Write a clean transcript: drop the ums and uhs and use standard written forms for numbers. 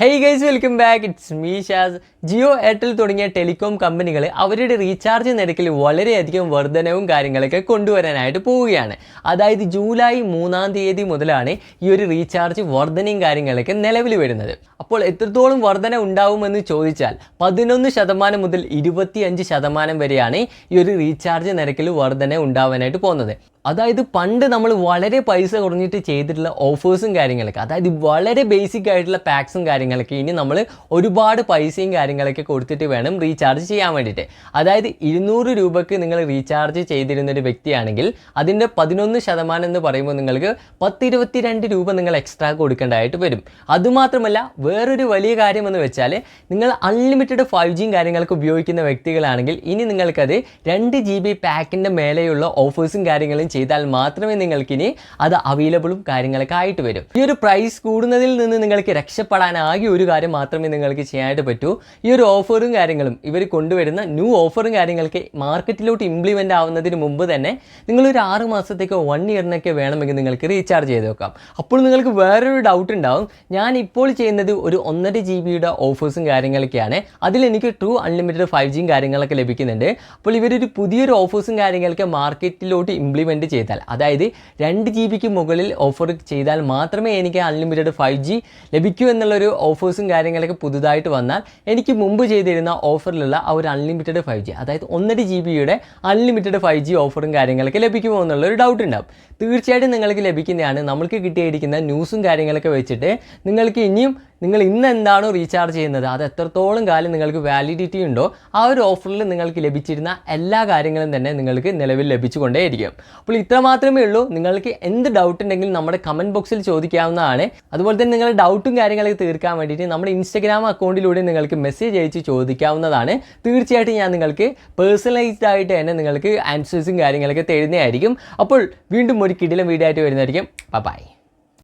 Hey guys, welcome back. It's me Shaz. Jio Airtel തുടങ്ങിയ telecom കമ്പനികൾ അവരുടെ റീചാർജ് നിരക്കിൽ വളരെയധികം വർധനവും കാര്യങ്ങളൊക്കെ കൊണ്ടുവരാനായിട്ട് പോവുകയാണ്. അതായത് ജൂലൈ 3-ാം തീയതി മുതലാണ് ഈ ഒരു റീചാർജ് വർധനയും കാര്യങ്ങളൊക്കെ നിലവിൽ വരുന്നത്. അപ്പോൾ എത്രത്തോളം വർധന ഉണ്ടാവുമെന്ന് ചോദിച്ചാൽ 11% മുതൽ 25% വരെയാണ് ഈ ഒരു റീചാർജ് നിരക്കിൽ വർധന ഉണ്ടാവാനായിട്ട് പോകുന്നത്. അതായത് പണ്ട് നമ്മൾ വളരെ പൈസ കുറഞ്ഞിട്ട് ചെയ്തിട്ടുള്ള ഓഫേഴ്സും കാര്യങ്ങളൊക്കെ, അതായത് വളരെ ബേസിക് ആയിട്ടുള്ള പാക്സും കാര്യങ്ങളൊക്കെ ഇനി നമ്മൾ ഒരുപാട് പൈസയും കാര്യങ്ങളൊക്കെ കൊടുത്തിട്ട് വേണം റീചാർജ് ചെയ്യാൻ വേണ്ടിയിട്ട്. അതായത് 200 രൂപയ്ക്ക് നിങ്ങൾ റീചാർജ് ചെയ്തിരുന്നൊരു വ്യക്തിയാണെങ്കിൽ അതിൻ്റെ 11% എന്ന് പറയുമ്പോൾ നിങ്ങൾക്ക് 10-22 രൂപ നിങ്ങൾ എക്സ്ട്രാ കൊടുക്കേണ്ടതായിട്ട് വരും. അതുമാത്രമല്ല വേറൊരു വലിയ കാര്യമെന്ന് വെച്ചാൽ നിങ്ങൾ അൺലിമിറ്റഡ് 5G കാര്യങ്ങളൊക്കെ ഉപയോഗിക്കുന്ന വ്യക്തികളാണെങ്കിൽ ഇനി നിങ്ങൾക്കത് 2 GB പാക്കിൻ്റെ മേലെയുള്ള ഓഫേഴ്സും കാര്യങ്ങളും ചെയ്താൽ മാത്രമേ നിങ്ങൾക്കിനി അത് അവൈലബിളും കാര്യങ്ങളൊക്കെ ആയിട്ട് വരും. ഈ ഒരു പ്രൈസ് കൂടുന്നതിൽ നിന്ന് നിങ്ങൾക്ക് രക്ഷപ്പെടാനാകെ ഒരു കാര്യം മാത്രമേ നിങ്ങൾക്ക് ചെയ്യാനായിട്ട് പറ്റൂ. ഈ ഒരു ഓഫറും കാര്യങ്ങളും ഇവർ കൊണ്ടുവരുന്ന ന്യൂ ഓഫറും കാര്യങ്ങൾക്ക് മാർക്കറ്റിലോട്ട് ഇംപ്ലിമെൻ്റ് ആവുന്നതിന് മുമ്പ് തന്നെ നിങ്ങളൊരു 6 മാസത്തേക്കോ 1 ഇയറിനൊക്കെ വേണമെങ്കിൽ നിങ്ങൾക്ക് റീചാർജ് ചെയ്ത് വെക്കാം. അപ്പോൾ നിങ്ങൾക്ക് വേറൊരു ഡൗട്ട് ഉണ്ടാവും, ഞാൻ ഇപ്പോൾ ചെയ്യുന്നത് ഒരു 1.5 GB ഓഫേഴ്സും കാര്യങ്ങളൊക്കെയാണ്, അതിൽ എനിക്ക് ട്രൂ അൺലിമിറ്റഡ് 5G കാര്യങ്ങളൊക്കെ ലഭിക്കുന്നുണ്ട്. അപ്പോൾ ഇവരൊരു പുതിയൊരു ഓഫേഴ്സും കാര്യങ്ങളൊക്കെ മാർക്കറ്റിലോട്ട് ഇംപ്ലിമെൻ്റ് ചെയ്താൽ, അതായത് 2 GB മുകളിൽ ഓഫർ ചെയ്താൽ മാത്രമേ എനിക്ക് അൺലിമിറ്റഡ് 5G ലഭിക്കൂ എന്നുള്ളൊരു ഓഫേഴ്സും കാര്യങ്ങളൊക്കെ പുതുതായിട്ട് വന്നാൽ എനിക്ക് മുമ്പ് ചെയ്തിരുന്ന ഓഫറിലുള്ള ആ ഒരു അൺലിമിറ്റഡ് 5G, അതായത് 1.5 GB അൺലിമിറ്റഡ് 5G ഓഫറും കാര്യങ്ങളൊക്കെ ലഭിക്കുമോ എന്നുള്ളൊരു ഡൗട്ട് ഉണ്ടാവും. തീർച്ചയായിട്ടും നിങ്ങൾക്ക് ലഭിക്കുന്നതാണ്. നമ്മൾക്ക് കിട്ടിയിരിക്കുന്ന ന്യൂസും കാര്യങ്ങളൊക്കെ വെച്ചിട്ട് നിങ്ങൾക്ക് ഇനിയും നിങ്ങൾ ഇന്ന് എന്താണോ റീചാർജ് ചെയ്യുന്നത് അത് എത്രത്തോളം കാലം നിങ്ങൾക്ക് വാലിഡിറ്റി ഉണ്ടോ ആ ഒരു ഓഫറിൽ നിങ്ങൾക്ക് ലഭിച്ചിരുന്ന എല്ലാ കാര്യങ്ങളും തന്നെ നിങ്ങൾക്ക് നിലവിൽ ലഭിച്ചുകൊണ്ടേയിരിക്കും. അപ്പോൾ ഇത്ര മാത്രമേ ഉള്ളൂ. നിങ്ങൾക്ക് എന്ത് ഡൗട്ട് ഉണ്ടെങ്കിലും നമ്മുടെ കമൻറ്റ് ബോക്സിൽ ചോദിക്കാവുന്നതാണ്. അതുപോലെ തന്നെ നിങ്ങളുടെ ഡൗട്ടും കാര്യങ്ങളൊക്കെ തീർക്കാൻ വേണ്ടിയിട്ട് നമ്മുടെ ഇൻസ്റ്റഗ്രാം അക്കൗണ്ടിലൂടെ നിങ്ങൾക്ക് മെസ്സേജ് അയച്ച് ചോദിക്കാവുന്നതാണ്. തീർച്ചയായിട്ടും ഞാൻ നിങ്ങൾക്ക് പേഴ്സണലൈസ്ഡ് ആയിട്ട് തന്നെ നിങ്ങൾക്ക് ആൻസേഴ്സും കാര്യങ്ങളൊക്കെ തരുന്നതായിരിക്കും. അപ്പോൾ വീണ്ടും ഒരു കിടിലൻ വീഡിയോ ആയിട്ട് വരുന്നതായിരിക്കും. ബൈ.